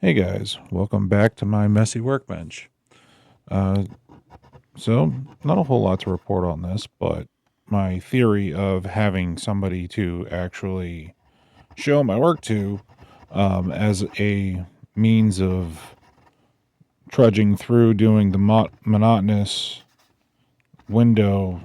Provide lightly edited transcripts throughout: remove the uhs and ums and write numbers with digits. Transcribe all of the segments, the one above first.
Hey guys, welcome back to my messy workbench. Uh, so, not a whole lot to report on this, but my theory of having somebody to actually show my work to as a means of trudging through doing the monotonous window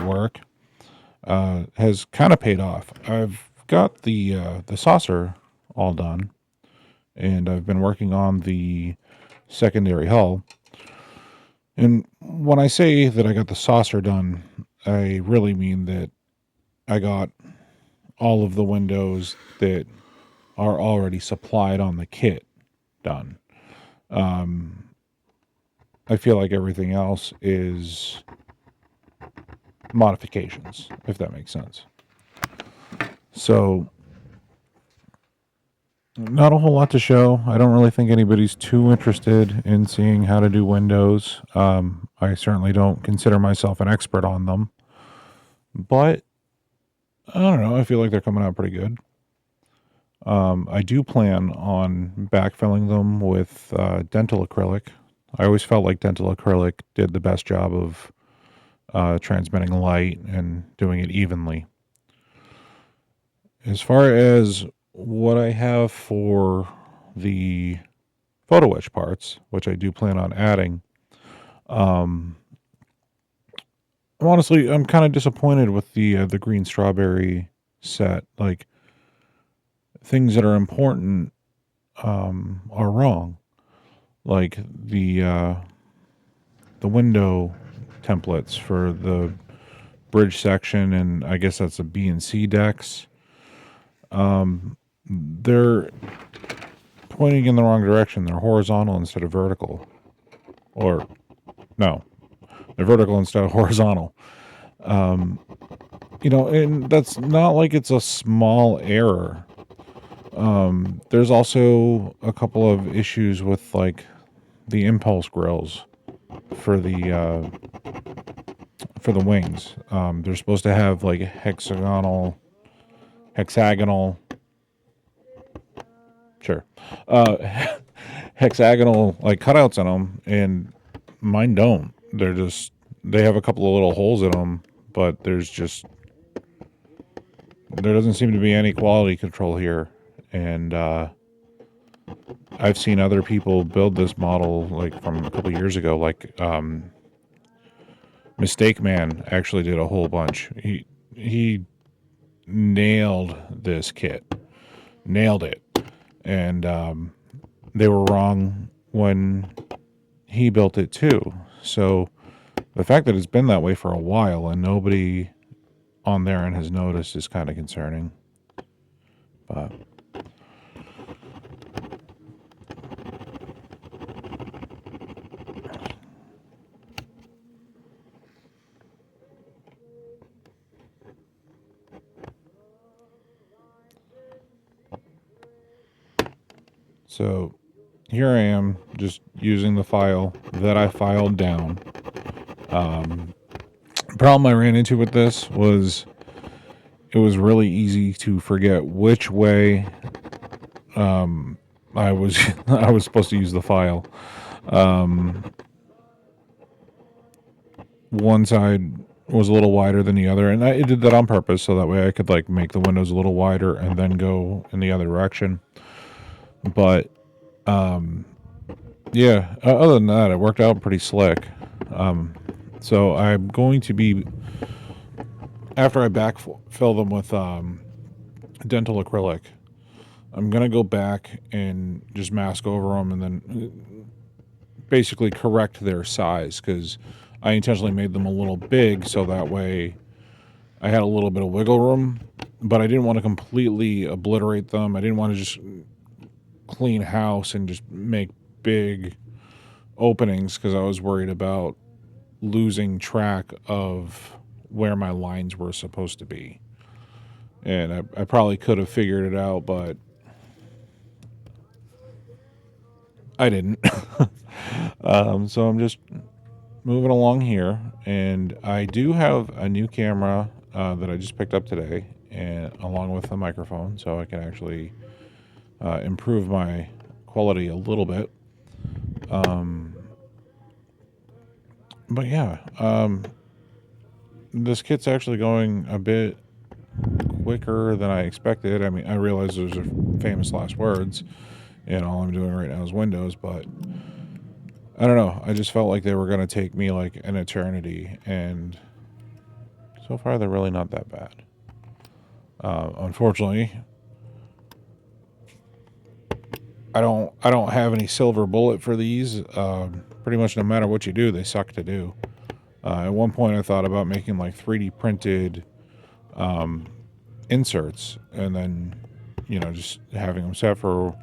work has kind of paid off. I've got the saucer all done, and I've been working on the secondary hull. And when I say that I got the saucer done, I really mean that I got all of the windows that are already supplied on the kit done. Um, I feel like everything else is modifications, if that makes sense. So, not a whole lot to show. I don't really think anybody's too interested in seeing how to do windows. I certainly don't consider myself an expert on them, but I don't know. I feel like they're coming out pretty good. I do plan on backfilling them with dental acrylic. I always felt like dental acrylic did the best job of transmitting light and doing it evenly. As far as what I have for the photo etch parts, which I do plan on adding, um, honestly, I'm kind of disappointed with the green strawberry set. Like things that are important are wrong. Like the window templates for the bridge section, and I guess that's a B and C decks. They're pointing in the wrong direction. They're horizontal instead of vertical. Or, no, they're vertical instead of horizontal. And that's not like it's a small error. There's also a couple of issues with like the impulse grills for the wings. They're supposed to have like hexagonal, sure, hexagonal like cutouts in them, and mine don't. They have a couple of little holes in them, but there doesn't seem to be any quality control here, and I've seen other people build this model like from a couple years ago, like Mistake Man actually did a whole bunch. He nailed this kit, nailed it, and they were wrong when he built it too. So the fact that it's been that way for a while and nobody on their end has noticed is kind of concerning. But so here I am just using the file that I filed down. Problem I ran into with this was it was really easy to forget which way I was I was supposed to use the file. One side was a little wider than the other, and I did that on purpose so that way I could like make the windows a little wider and then go in the other direction. But yeah, other than that, it worked out pretty slick. So I'm going to be, after I backfill them with dental acrylic, I'm going to go back and just mask over them and then basically correct their size, because I intentionally made them a little big so that way I had a little bit of wiggle room, but I didn't want to completely obliterate them. I didn't want to just clean house and just make big openings because I was worried about losing track of where my lines were supposed to be. And I probably could have figured it out, but I didn't. So I'm just moving along here, and I do have a new camera that I just picked up today, and along with a microphone, so I can actually improve my quality a little bit. But yeah, this kit's actually going a bit quicker than I expected. I mean, I realize those are famous last words, and all I'm doing right now is Windows, but I don't know. I just felt like they were going to take me like an eternity, and so far they're really not that bad. Unfortunately, I don't have any silver bullet for these. Pretty much no matter what you do, they suck to do. At one point, I thought about making like 3D printed inserts, and then just having them set for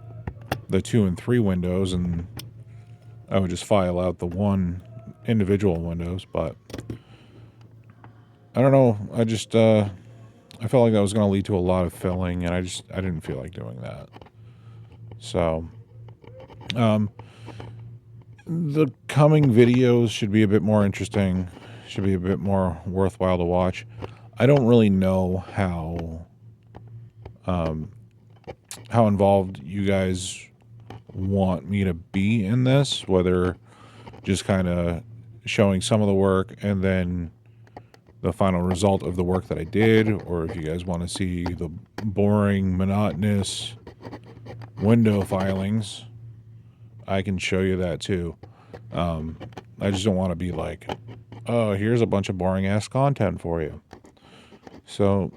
the 2 and 3 windows, and I would just file out the one individual windows. But I don't know. I just I felt like that was going to lead to a lot of filling, and I didn't feel like doing that. So, the coming videos should be a bit more interesting, should be a bit more worthwhile to watch. I don't really know how involved you guys want me to be in this, whether just kind of showing some of the work and then the final result of the work that I did, or if you guys want to see the boring, monotonous window filings, I can show you that too. I just don't want to be like, oh, here's a bunch of boring ass content for you. So,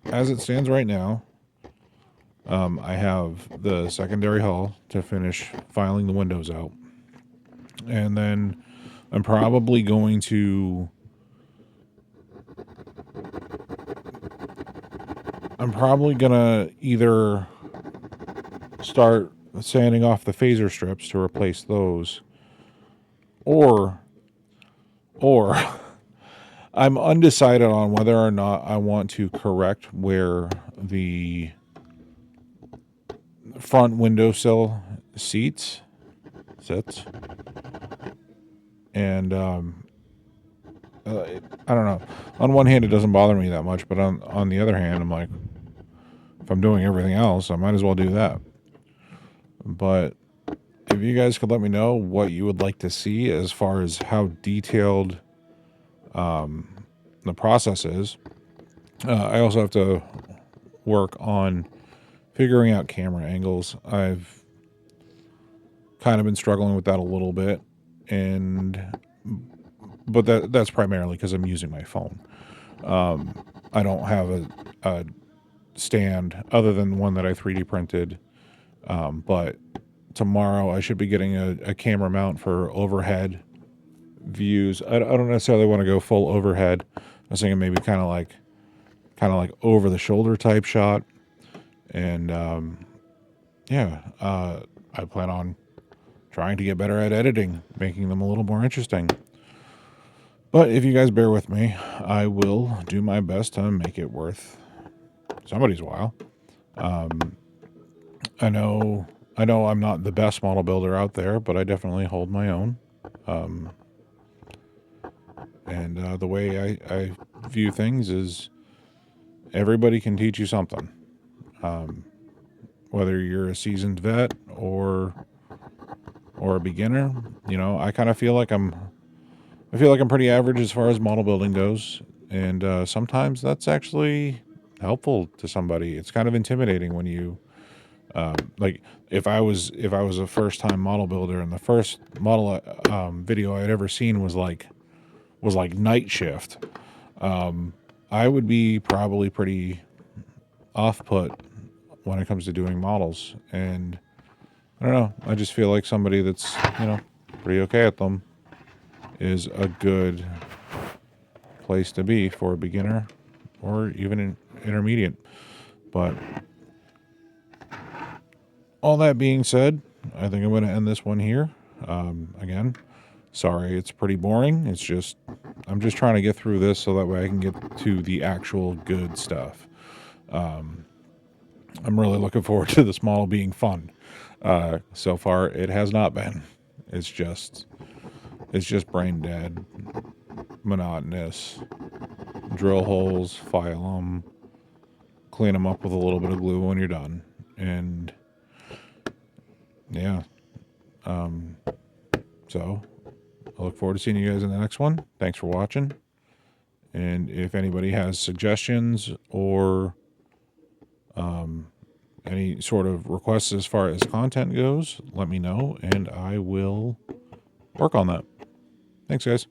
as it stands right now, I have the secondary hull to finish filing the windows out. And then I'm probably going to either start sanding off the phaser strips to replace those, or I'm undecided on whether or not I want to correct where the front windowsill sits, and I don't know. On one hand, it doesn't bother me that much, but on the other hand, I'm like, if I'm doing everything else, I might as well do that. But if you guys could let me know what you would like to see as far as how detailed the process is. I also have to work on figuring out camera angles. I've kind of been struggling with that a little bit, but that's primarily because I'm using my phone. I don't have a stand other than one that I 3D printed, but tomorrow I should be getting a camera mount for overhead views. I don't necessarily want to go full overhead. I was thinking maybe kind of like over the shoulder type shot, and I plan on trying to get better at editing, making them a little more interesting. But if you guys bear with me, I will do my best to make it worth somebody's while. I know I'm not the best model builder out there, but I definitely hold my own. And the way I view things is everybody can teach you something. Whether you're a seasoned vet or a beginner, I kind of feel like I'm pretty average as far as model building goes. And sometimes that's actually helpful to somebody. It's kind of intimidating when you, like if I was a first time model builder and the first model video I had ever seen was like Night Shift, I would be probably pretty off put when it comes to doing models. And I don't know, I just feel like somebody that's pretty okay at them is a good place to be for a beginner or even an intermediate. But all that being said, I think I'm going to end this one here. Again, sorry, it's pretty boring. I'm just trying to get through this so that way I can get to the actual good stuff. I'm really looking forward to this model being fun. So far, it has not been. It's just brain dead, monotonous. Drill holes, file them, clean them up with a little bit of glue when you're done. And yeah. So I look forward to seeing you guys in the next one. Thanks for watching. And if anybody has suggestions or any sort of requests as far as content goes, let me know and I will work on that. Thanks, guys.